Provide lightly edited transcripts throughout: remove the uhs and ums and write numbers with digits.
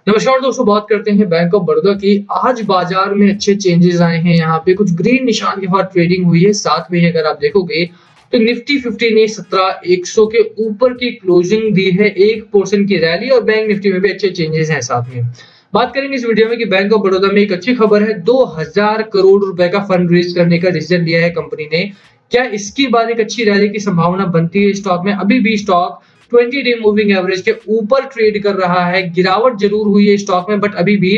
नमस्कार दोस्तों, बात करते हैं बैंक ऑफ बड़ौदा की। आज बाजार में अच्छे चेंजेस आए हैं। यहाँ पे कुछ ग्रीन निशान के बाद ट्रेडिंग हुई है। साथ में ही अगर आप देखोगे तो निफ्टी 50 ने 17,100 के ऊपर की क्लोजिंग दी है। 1% की रैली और बैंक निफ्टी में भी अच्छे चेंजेस हैं। साथ में बात करेंगे इस वीडियो में कि बैंक ऑफ बड़ौदा में एक अच्छी खबर है। 2000 करोड़ रुपए का फंड रेज करने का डिसीजन लिया है कंपनी ने। क्या इसके बाद एक अच्छी रैली की संभावना बनती है स्टॉक में? अभी भी स्टॉक 20 डे मूविंग एवरेज के ऊपर ट्रेड कर रहा है। गिरावट जरूर हुई है स्टॉक में, बट अभी भी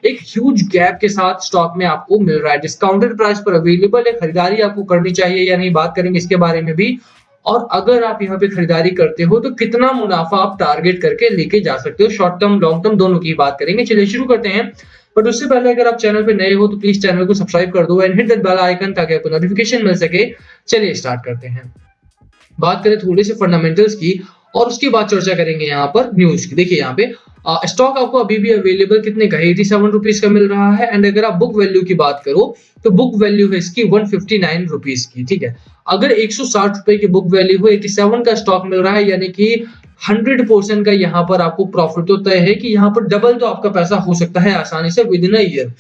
एक ह्यूज गैप के साथ स्टॉक में आपको मिल रहा है। डिस्काउंटेड प्राइस पर अवेलेबल है। खरीदारी आपको करनी चाहिए या नहीं, बात करेंगे इसके बारे में भी। और अगर आप यहाँ पे खरीदारी करते हो तो कितना मुनाफा आप टारगेट करके लेके जा सकते हो, शॉर्ट टर्म लॉन्ग टर्म दोनों की बात करेंगे। चलिए शुरू करते हैं। बट उससे पहले अगर आप चैनल पे नए हो तो प्लीज चैनल को सब्सक्राइब कर दो and hit that bell icon ताकि आपको नोटिफिकेशन मिल सके। चलिए स्टार्ट करते हैं। बात करें थोड़े से फंडामेंटल्स की और उसके बाद चर्चा करेंगे यहाँ पर न्यूज की। देखिए यहाँ पे स्टॉक आपको अभी भी अवेलेबल कितने का 87 रुपीज का मिल रहा है। एंड अगर आप बुक वैल्यू की बात करो तो बुक वैल्यू है इसकी 159 रुपीज की। ठीक है, अगर 160 रुपए की बुक वैल्यू हो, 87 का स्टॉक मिल रहा है, यानी कि 100% का यहाँ पर आपको प्रॉफिट तो तय है कि यहाँ पर डबल तो आपका पैसा हो सकता है आसानी से विद इन अ ईयर।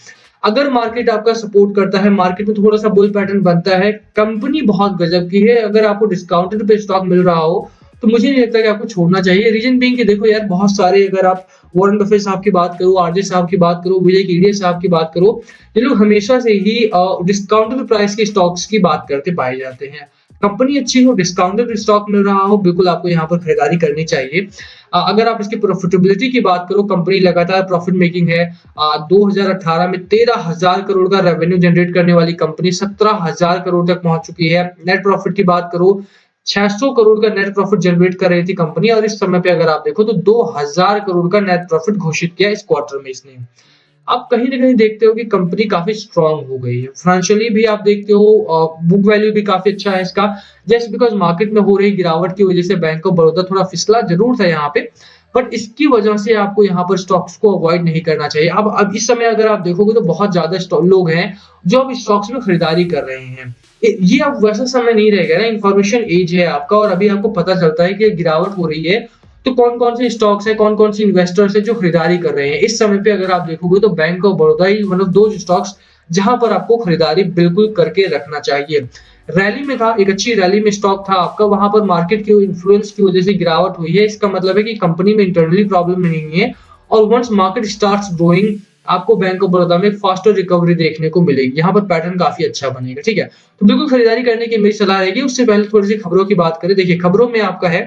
अगर मार्केट आपका सपोर्ट करता है, मार्केट में थोड़ा सा बुल पैटर्न बनता है, कंपनी बहुत गजब की है, अगर आपको डिस्काउंटेड पे स्टॉक मिल रहा हो तो मुझे नहीं लगता कि आपको छोड़ना चाहिए। रीजन बीइंग कि देखो यार, बहुत सारे, अगर आप वॉरेन बफेट साहब की बात करो, आरजे साहब की बात करो, विजय कीडिया साहब की बात करो, ये लोग हमेशा से ही डिस्काउंटेड प्राइस के स्टॉक्स की बात करते पाए जाते हैं। कंपनी अच्छी हो, डिस्काउंटेड स्टॉक मिल रहा हो, बिल्कुल आपको यहाँ पर खरीदारी करनी चाहिए। अगर आप इसकी प्रॉफिटेबिलिटी की बात करो, कंपनी लगातार प्रॉफिट मेकिंग है। 2018 में 13,000 करोड़ का रेवेन्यू जनरेट करने वाली कंपनी 17,000 करोड़ तक पहुंच चुकी है। नेट प्रॉफिट की बात करो, 600 करोड़ का नेट प्रॉफिट जनरेट कर रही थी कंपनी, और इस समय पे अगर आप देखो तो 2000 करोड़ का नेट प्रॉफिट घोषित किया इस क्वार्टर में इसने। आप कहीं ना कहीं देखते हो कि कंपनी काफी स्ट्रांग हो गई है। फाइनेंशियली भी आप देखते हो, बुक वैल्यू भी काफी अच्छा है इसका। जस्ट बिकॉज मार्केट में हो रही गिरावट की वजह से बैंक ऑफ बड़ौदा थोड़ा फिसला जरूर था यहाँ पे, बट इसकी वजह से आपको यहाँ पर स्टॉक्स को अवॉइड नहीं करना चाहिए। अब इस समय अगर आप देखोगे तो बहुत ज्यादा लोग हैं जो अब स्टॉक्स में खरीदारी कर रहे हैं। ये अब वैसा समय नहीं रहेगा ना, इंफॉर्मेशन एज है आपका, और अभी आपको पता चलता है कि गिरावट हो रही है तो कौन कौन से स्टॉक्स है, कौन कौन से इन्वेस्टर्स है जो खरीदारी कर रहे हैं। इस समय पे अगर आप देखोगे तो बैंक ऑफ बड़ौदा ही मतलब दो स्टॉक्स जहां पर आपको खरीदारी बिल्कुल करके रखना चाहिए। रैली में था, एक अच्छी रैली में स्टॉक था आपका, वहां पर मार्केट के इन्फ्लुएंस की वजह से गिरावट हुई है। इसका मतलब है कि कंपनी में इंटरनली प्रॉब्लम नहीं है, और वंस मार्केट स्टार्ट्स ग्रोइंग आपको बैंक ऑफ बड़ौदा में फास्टर रिकवरी देखने को मिलेगी। यहाँ पर पैटर्न काफी अच्छा बनेगा। ठीक है, तो बिल्कुल खरीदारी करने की मेरी सलाह रहेगी। उससे पहले थोड़ी सी खबरों की बात करें। देखिए खबरों में आपका है,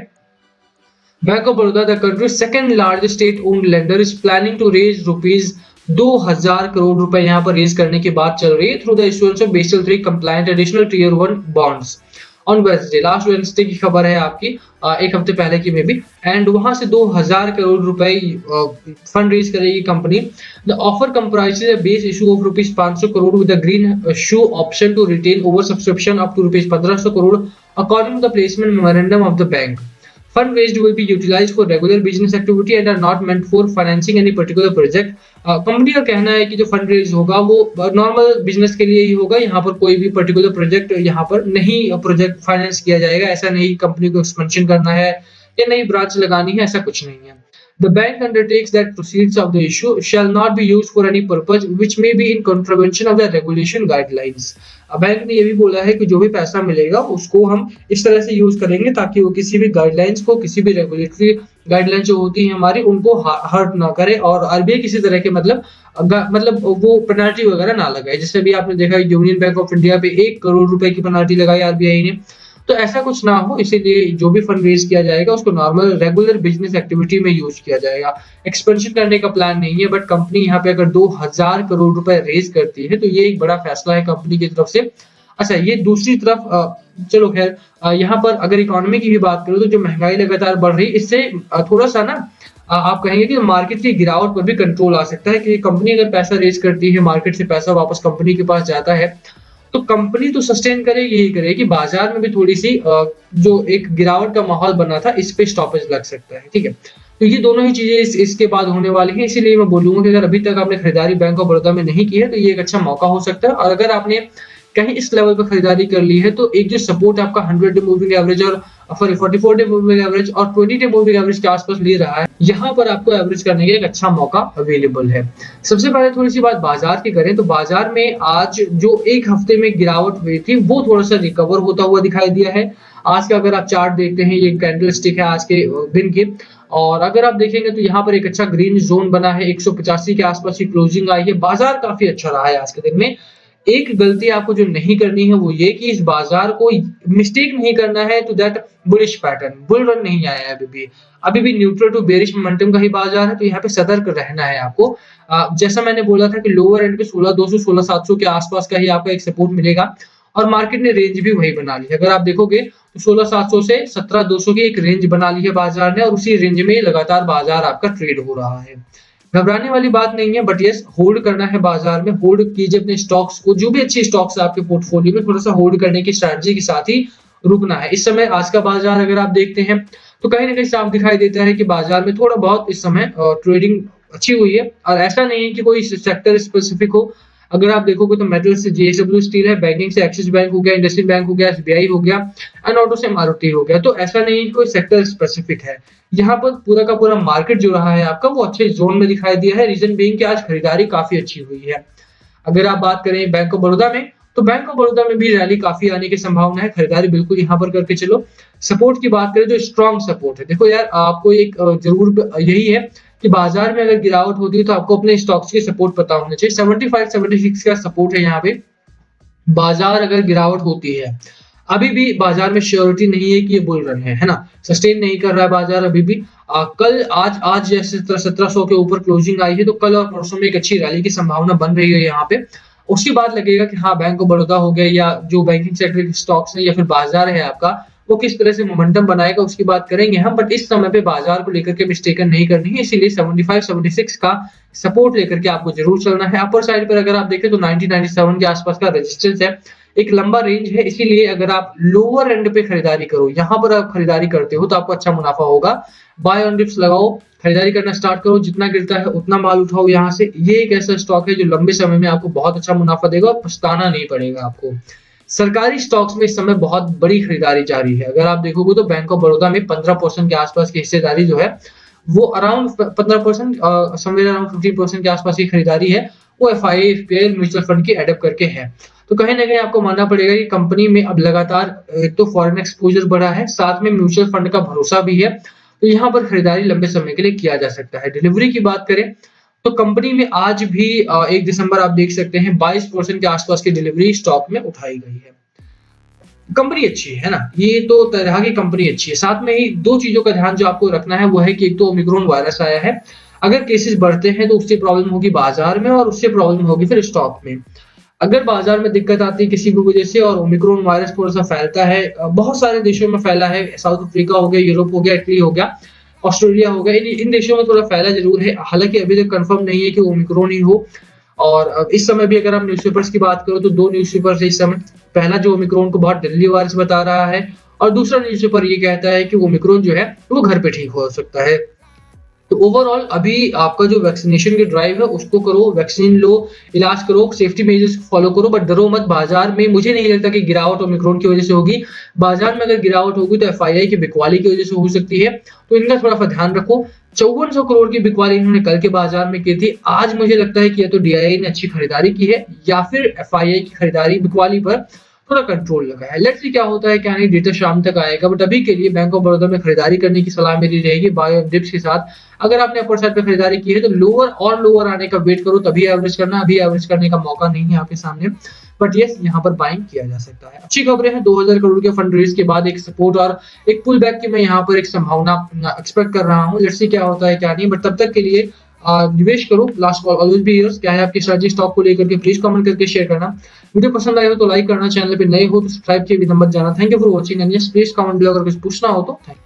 bank of Baroda, the country's second largest state owned lender, is planning to raise rupees 2000 crore रुपए यहाँ पर रेज करने की बात चल रही है through the issuance of Basel 3 compliant additional tier 1 bonds on Wednesday. Last Wednesday की खबर है आपकी, एक हफ्ते पहले की में भी। एंड वहां से 2000 करोड़ रुपए फंड रेज करेगी company. The offer comprises a base issue of rupees 500 crore with the green shoe option to retain over subscription up to rupees 1500 crore according to the placement memorandum of the bank. Fund raised will be utilized for regular business activity and are not meant for financing any particular project. Company का कहना है कि जो fund raise होगा वो normal business के लिए ही होगा। यहाँ पर कोई भी पर्टिकुलर प्रोजेक्ट यहाँ पर नहीं प्रोजेक्ट फाइनेंस किया जाएगा। ऐसा नहीं कंपनी को एक्सपेंशन करना है या नई ब्रांच लगानी है, ऐसा कुछ नहीं है। The bank undertakes that proceeds of the issue shall not be used for any purpose which may be in contravention of the regulation guidelines. Bank ने ये भी बोला है कि जो भी पैसा मिलेगा उसको हम इस तरह से यूज करेंगे ताकि वो किसी भी गाइडलाइंस को, किसी भी रेगुलेटरी गाइडलाइंस जो होती है हमारी, उनको हर्ट ना करे, और आरबीआई किसी तरह के मतलब वो पेनल्टी वगैरह ना लगाए। जैसे भी आपने देखा यूनियन बैंक ऑफ इंडिया पे 1 करोड़ रुपए की पेनल्टी लगाई आरबीआई ने। तो ऐसा कुछ ना हो, इसीलिए जो भी फंड रेज किया जाएगा उसको नॉर्मल रेगुलर बिजनेस एक्टिविटी में यूज किया जाएगा। एक्सपेंशन करने का प्लान नहीं है, बट कंपनी यहाँ पे अगर 2000 करोड़ रुपए रेज करती है तो ये एक बड़ा फैसला है कंपनी की तरफ से। अच्छा, ये दूसरी तरफ चलो खैर, यहाँ पर अगर इकोनॉमी की भी बात करो तो जो महंगाई लगातार बढ़ रही है, इससे थोड़ा सा ना आप कहेंगे कि मार्केट की गिरावट पर भी कंट्रोल आ सकता है। कि कंपनी अगर पैसा रेज करती है, मार्केट से पैसा वापस कंपनी के पास जाता है, तो कंपनी तो सस्टेन करेगी ही करेगी, बाजार में भी थोड़ी सी जो एक गिरावट का माहौल बना था इस पे स्टॉपेज लग सकता है। ठीक है, तो ये दोनों ही चीजें इसके बाद होने वाली हैं। इसीलिए मैं बोलूंगा कि अगर अभी तक आपने खरीदारी बैंक ऑफ बड़ौदा में नहीं की है तो ये एक अच्छा मौका हो सकता है। और अगर आपने कहीं इस लेवल पर खरीदारी कर ली है तो एक जो सपोर्ट आपका 100 डे मूविंग एवरेज और 44 डे मूविंग एवरेज और 20 डे मूविंग एवरेज के आसपास ले रहा है, यहाँ पर आपको एवरेज करने का एक अच्छा मौका अवेलेबल है। सबसे पहले थोड़ी सी बात बाजार की करें तो बाजार में आज जो एक हफ्ते में गिरावट हुई थी वो थोड़ा सा रिकवर होता हुआ दिखाई दिया है। आज का अगर आप चार्ट देखते हैं, ये कैंडल स्टिक है आज के दिन की, और अगर आप देखेंगे तो यहाँ पर एक अच्छा ग्रीन जोन बना है, 185 के आसपास की क्लोजिंग आई है। बाजार काफी अच्छा रहा है आज के दिन में। एक गलती आपको जो नहीं करनी है वो ये कि इस बाजार को मिस्टेक नहीं करना है to that bullish pattern. Bull run नहीं आया है अभी भी न्यूट्रल टू बेरिश मोमेंटम का ही बाजार है, तो यहाँ पे सतर्क रहना है आपको। जैसा मैंने बोला था कि लोअर एंड पे 16,200 16,700 के आसपास का ही आपका एक सपोर्ट मिलेगा और मार्केट ने रेंज भी वही बना ली है। अगर आप देखोगे तो 16,700 से 17,200 की एक रेंज बना ली है बाजार ने और उसी रेंज में लगातार बाजार आपका ट्रेड हो रहा है। घबराने वाली बात नहीं है, बट यस होल्ड करना है बाजार में। होल्ड कीजिए अपने स्टॉक्स को, जो भी अच्छे स्टॉक्स है आपके पोर्टफोलियो में, थोड़ा सा होल्ड करने की स्ट्रैटेजी के साथ ही रुकना है। इस समय आज का बाजार अगर आप देखते हैं तो कहीं ना कहीं साफ दिखाई देता है कि बाजार में थोड़ा बहुत इस समय ट्रेडिंग अच्छी हुई है और ऐसा नहीं है कि कोई सेक्टर स्पेसिफिक हो। अगर आप देखोगे तो मेटल से जेएसडब्ल्यू स्टील है, बैंकिंग से एक्सिस बैंक हो गया, इंडस्ट्रियल बैंक हो गया, एसबीआई हो गया, एंड ऑटो से मारुति हो गया। तो ऐसा नहीं है कि कोई सेक्टर स्पेसिफिक है। यहाँ पर पूरा का पूरा मार्केट जो रहा है आपका वो अच्छे जोन में दिखाई दिया है। रीजन बीइंग कि आज खरीदारी काफी अच्छी हुई है। अगर आप बात करें बैंक ऑफ बड़ौदा में तो बैंक ऑफ बड़ौदा में भी रैली काफी आने की संभावना है। खरीदारी बिल्कुल यहाँ पर करके चलो। सपोर्ट की बात करें जो स्ट्रॉन्ग सपोर्ट है, देखो यार आपको एक जरूर यही है कि बाजार में अगर गिरावट होती है तो आपको अपने स्टॉक्स के सपोर्ट पता होने चाहिए। 75 76 का सपोर्ट है यहाँ पे। बाजार अगर गिरावट होती है, अभी भी बाजार में श्योरिटी नहीं है कि ये बुल रन है ना, सस्टेन नहीं कर रहा है बाजार अभी भी। कल आज जैसे 1700 के ऊपर क्लोजिंग आई है तो कल और परसों में एक अच्छी रैली की संभावना बन रही है यहाँ पे। उसके बाद लगेगा कि हाँ बैंक ऑफ बड़ौदा हो गया या जो बैंकिंग सेक्टर के स्टॉक्स है या फिर बाजार है आपका वो किस तरह से मोमेंटम बनाएगा उसकी बात करेंगे हम। बट इस समय पे बाजार को लेकर के मिस्टेकन नहीं करनी है, इसीलिए 75 76 का सपोर्ट लेकर के आपको जरूर चलना है। अपर साइड पर अगर आप देखें तो 1997 के आसपास का रेजिस्टेंस है, एक लंबा रेंज है, इसीलिए अगर आप लोअर एंड पे खरीदारी करो, यहाँ पर आप खरीदारी करते हो तो आपको अच्छा मुनाफा होगा। बाय ऑन डिप्स लगाओ, खरीदारी करना स्टार्ट करो, जितना गिरता है उतना माल उठाओ यहाँ से। ये एक ऐसा स्टॉक है जो लंबे समय में आपको बहुत अच्छा मुनाफा देगा और पछताना नहीं पड़ेगा आपको। सरकारी स्टॉक्स में इस समय बहुत बड़ी खरीदारी जारी है। अगर आप देखोगे तो बैंक ऑफ बड़ौदा में 15% के आसपास की हिस्सेदारी जो है वो अराउंड 15% समवेयर अराउंड 15% के आसपास की खरीदारी है वो एफआईआई एफपीआई म्यूचुअल फंड की एडअप करके है। तो कहीं ना कहीं आपको मानना पड़ेगा कि कंपनी में अब लगातार एक तो फॉरेन एक्सपोजर बढ़ा है, साथ में म्यूचुअल फंड का भरोसा भी है, तो यहाँ पर खरीदारी लंबे समय के लिए किया जा सकता है। डिलीवरी की बात करें तो कंपनी में आज भी 1 दिसंबर आप देख सकते हैं 22% के आसपास की डिलीवरी स्टॉक में उठाई गई है। कंपनी अच्छी है ना, ये तो तरह की कंपनी अच्छी है। साथ में ही दो चीजों का ध्यान जो आपको रखना है वो है कि एक तो ओमिक्रॉन वायरस आया है, अगर केसेस बढ़ते हैं तो उससे प्रॉब्लम होगी बाजार में और उससे प्रॉब्लम होगी फिर स्टॉक में। अगर बाजार में दिक्कत आती है किसी भी वजह से और ओमिक्रॉन वायरस थोड़ा सा फैलता है, बहुत सारे देशों में फैला है, साउथ अफ्रीका हो गया, यूरोप हो गया, इटली हो गया, ऑस्ट्रेलिया हो गया, इन देशों में थोड़ा फैला जरूर है। हालांकि अभी तक कंफर्म नहीं है कि ओमिक्रॉन ही हो। और इस समय भी अगर आप न्यूज़पेपर्स की बात करो तो दो न्यूज़पेपर्स इस समय, पहला जो ओमिक्रॉन को बहुत डेडली वायरस बता रहा है और दूसरा न्यूज़पेपर ये कहता है कि ओमिक्रॉन जो है वो घर पे ठीक हो सकता है। तो ओवरऑल अभी आपका जो वैक्सीनेशन की ड्राइव है उसको करो, वैक्सीन लो, इलाज करो, सेफ्टी मेजर्स फॉलो करो, बट डरो मत। बाजार में मुझे नहीं लगता कि गिरावट ओमिक्रॉन की वजह से होगी। बाजार में अगर गिरावट होगी तो एफआईआई की बिकवाली की वजह से हो सकती है, तो इनका थोड़ा सा ध्यान रखो। 5400 करोड़ की बिकवाली इन्होंने कल के बाजार में की थी। आज मुझे लगता है कि या तो डीआईआई ने अच्छी खरीदारी की है या फिर एफआईआई की खरीदारी बिकवाली पर थोड़ा कंट्रोल लगा है। लेट्स सी क्या होता है, क्या नहीं, डेटा शाम तक आएगा। बट अभी के लिए बैंक ऑफ बड़ौदा में खरीदारी करने की सलाह मेरी रहेगी बाय ऑन डिप्स के साथ। अगर आपने अपर साइड पे खरीदारी की है तो लोअर और लोअर आने का वेट करो, तभी एवरेज करना। अभी एवरेज करने का मौका नहीं है आपके सामने, बट यस यहाँ पर बाइंग किया जा सकता है। अच्छी खबरें हैं, 2000 करोड़ के फंड रेज के बाद एक सपोर्ट और एक पुल बैक की मैं यहाँ पर एक संभावना एक्सपेक्ट कर रहा हूँ। लेट्स सी क्या होता है क्या नहीं, बट तब तक के लिए निवेश करो। Last call always be yours. क्या है आपकी स्ट्रेटजी स्टॉक को लेकर के, प्लीज कमेंट करके शेयर करना। वीडियो पसंद आया हो तो लाइक करना, चैनल पे नए हो तो सब्सक्राइब किए बिना मत जाना। Thank you for watching and yes please comment below अगर कुछ पूछना हो तो। Thank you.